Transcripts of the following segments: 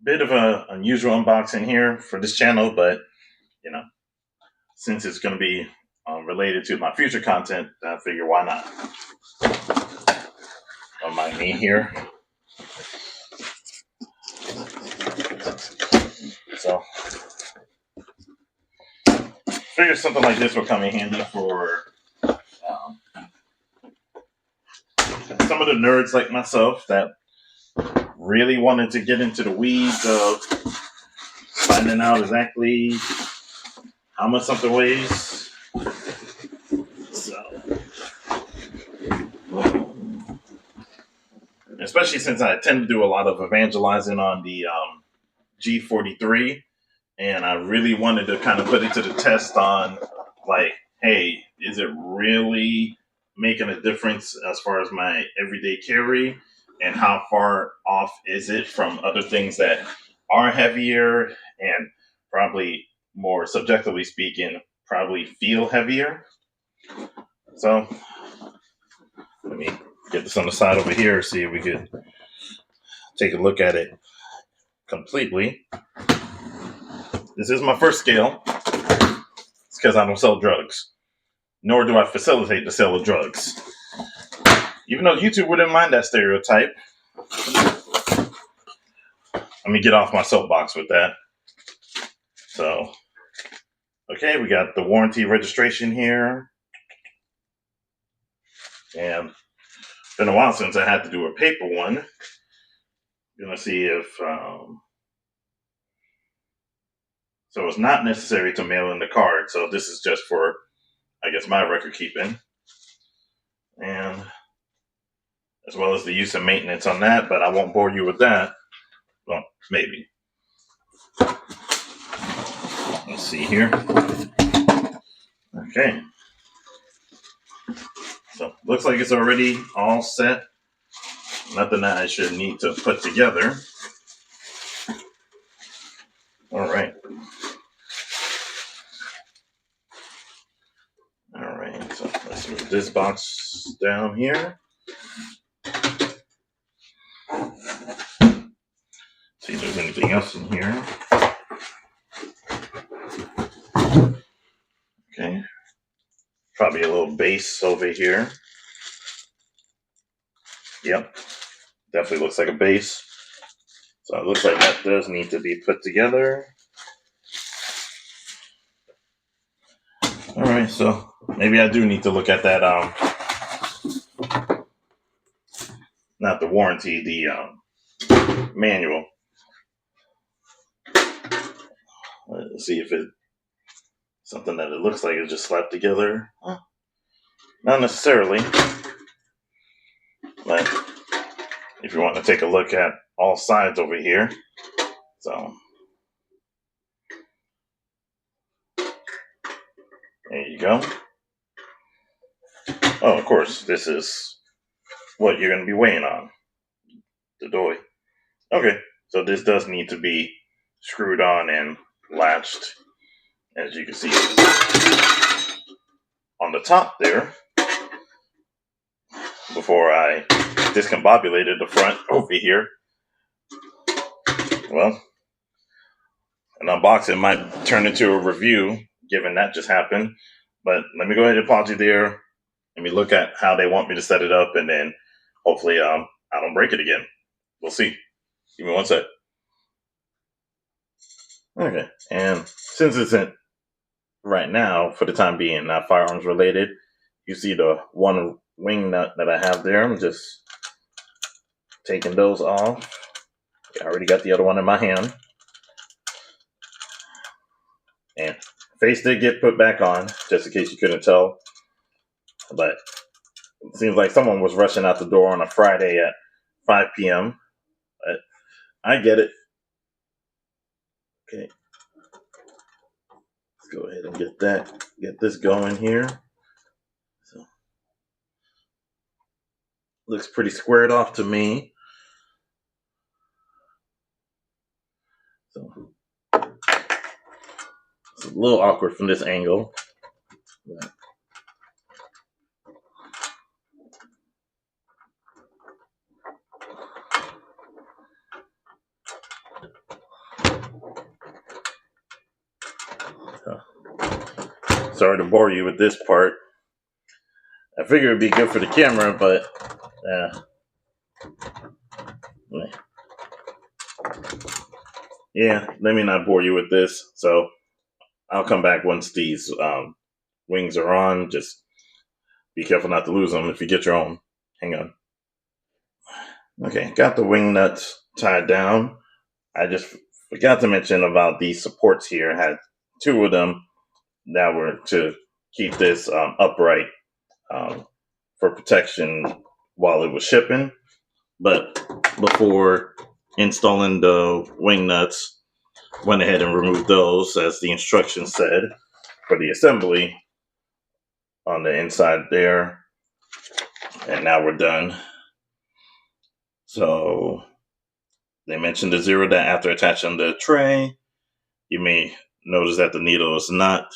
Bit of a unusual unboxing here for this channel, but you know, since it's going to be related to my future content, I figure why not? Don't mind me here. So, figure something like this will come in handy for some of the nerds like myself that really wanted to get into the weeds of finding out exactly how much something weighs. So, especially since I tend to do a lot of evangelizing on the G43, and I really wanted to kind of put it to the test on, like, hey, is it really making a difference as far as my everyday carry, and how far off is it from other things that are heavier and probably more subjectively speaking, probably feel heavier. So let me get this on the side over here, see if we could take a look at it completely. This is my first scale. It's because I don't sell drugs, nor do I facilitate the sale of drugs. Even though YouTube wouldn't mind that stereotype. Let me get off my soapbox with that. So, okay, we got the warranty registration here. And it's been a while since I had to do a paper one. I'm going to see if... so it's not necessary to mail in the card. So this is just for, I guess, my record keeping. And as well as the use and maintenance on that, but I won't bore you with that. Well, maybe. Let's see here. Okay. So looks like it's already all set. Nothing that I should need to put together. All right. All right. So let's move this box down here. See if there's anything else in here. Okay. Probably a little base over here. Yep. Definitely looks like a base. So it looks like that does need to be put together. All right, so maybe I do need to look at that. Not the warranty, the manual. Let's see if it's something that it looks like it's just slapped together. Huh. Not necessarily, but if you want to take a look at all sides over here, so there you go. Oh, of course, this is what you're going to be weighing on, the doy. Okay, so this does need to be screwed on and latched, as you can see on the top there, before I discombobulated the front over here. Well, an unboxing might turn into a review, given that just happened. But let me go ahead and pause you there. Let me look at how they want me to set it up, and then hopefully I don't break it again. We'll see. Give me one sec. Okay, and since it's in right now, for the time being, not firearms related, you see the one wing nut that I have there. I'm just taking those off. I already got the other one in my hand. And face did get put back on, just in case you couldn't tell. But it seems like someone was rushing out the door on a Friday at 5 p.m. But I get it. Okay. Let's go ahead and get this going here. So looks pretty squared off to me. So it's a little awkward from this angle. But sorry to bore you with this part. I figure it'd be good for the camera, but yeah, let me not bore you with this. So I'll come back once these wings are on. Just be careful not to lose them if you get your own. Hang on. Okay, got the wing nuts tied down. I just forgot to mention about these supports here. I had two of them that were to keep this upright for protection while it was shipping. But before installing the wing nuts, went ahead and removed those as the instructions said for the assembly on the inside there. And now we're done. So they mentioned the zero that after attaching the tray, you may notice that the needle is not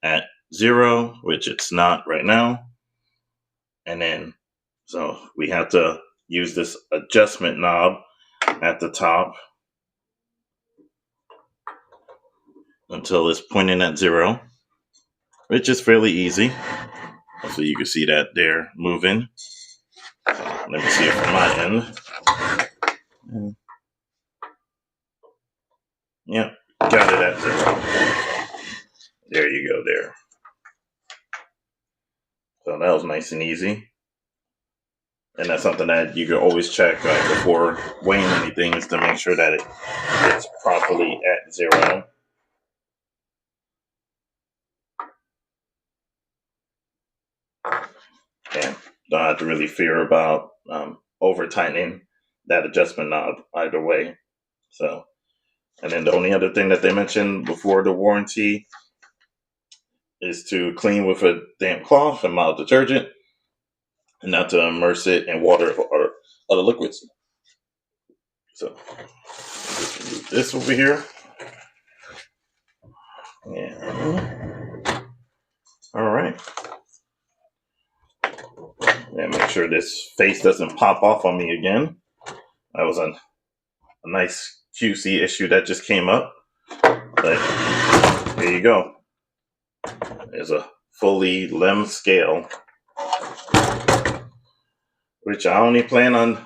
at zero, which it's not right now. And then, so we have to use this adjustment knob at the top until it's pointing at zero, which is fairly easy. So you can see that there moving. Let me see it from my end. Yep, got it at zero. There you go there. So that was nice and easy. And that's something that you can always check before weighing anything, is to make sure that it's properly at zero. And don't have to really fear about over tightening that adjustment knob either way. So, and then the only other thing that they mentioned before the warranty is to clean with a damp cloth and mild detergent, and not to immerse it in water or other liquids. So just move this over here. Yeah. All right. And make sure this face doesn't pop off on me again. That was a nice QC issue that just came up. But here you go. There's a fully LEM scale, which I only plan on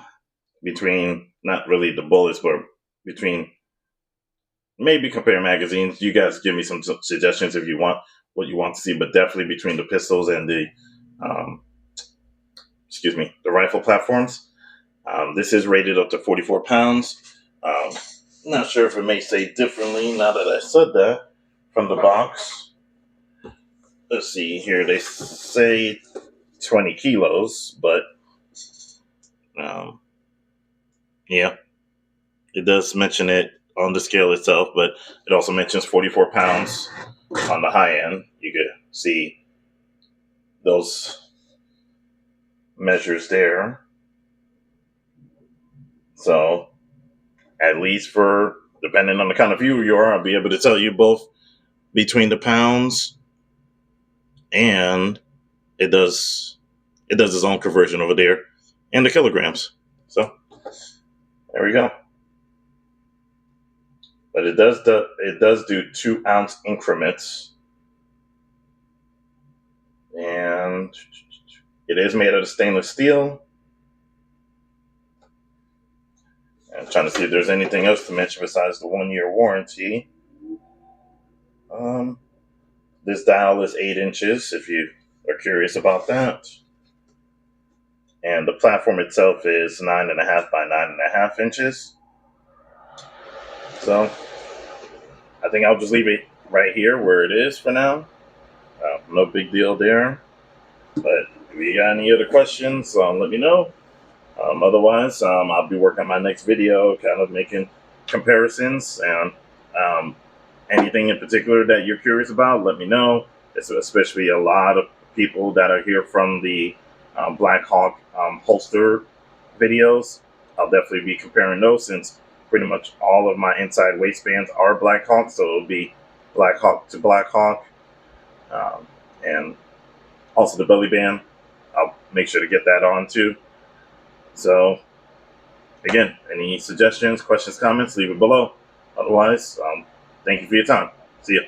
between, not really the bullets, but between, maybe compare magazines. You guys give me some suggestions if you want what you want to see, but definitely between the pistols and the the rifle platforms. This is rated up to 44 pounds. Not sure if it may say differently now that I said that from the box. Let's see here. They say 20 kilos, but yeah, it does mention it on the scale itself, but it also mentions 44 pounds on the high end. You can see those measures there. So, at least for, depending on the kind of viewer you are, I'll be able to tell you both between the pounds, and it does its own conversion over there, and the kilograms. So there we go. But it does do 2 ounce increments, and it is made out of stainless steel. I'm trying to see if there's anything else to mention besides the 1-year warranty. This dial is 8 inches, if you are curious about that. And the platform itself is 9.5 by 9.5 inches. So I think I'll just leave it right here where it is for now. No big deal there. But if you got any other questions, let me know. Otherwise, I'll be working on my next video, kind of making comparisons, and anything in particular that you're curious about, let me know. It's especially a lot of people that are here from the Black Hawk holster videos. I'll definitely be comparing those, since pretty much all of my inside waistbands are Black Hawk, so it'll be Black Hawk to Black Hawk. And also the belly band, I'll make sure to get that on too. So again, any suggestions, questions, comments, leave it below. Otherwise, thank you for your time. See ya.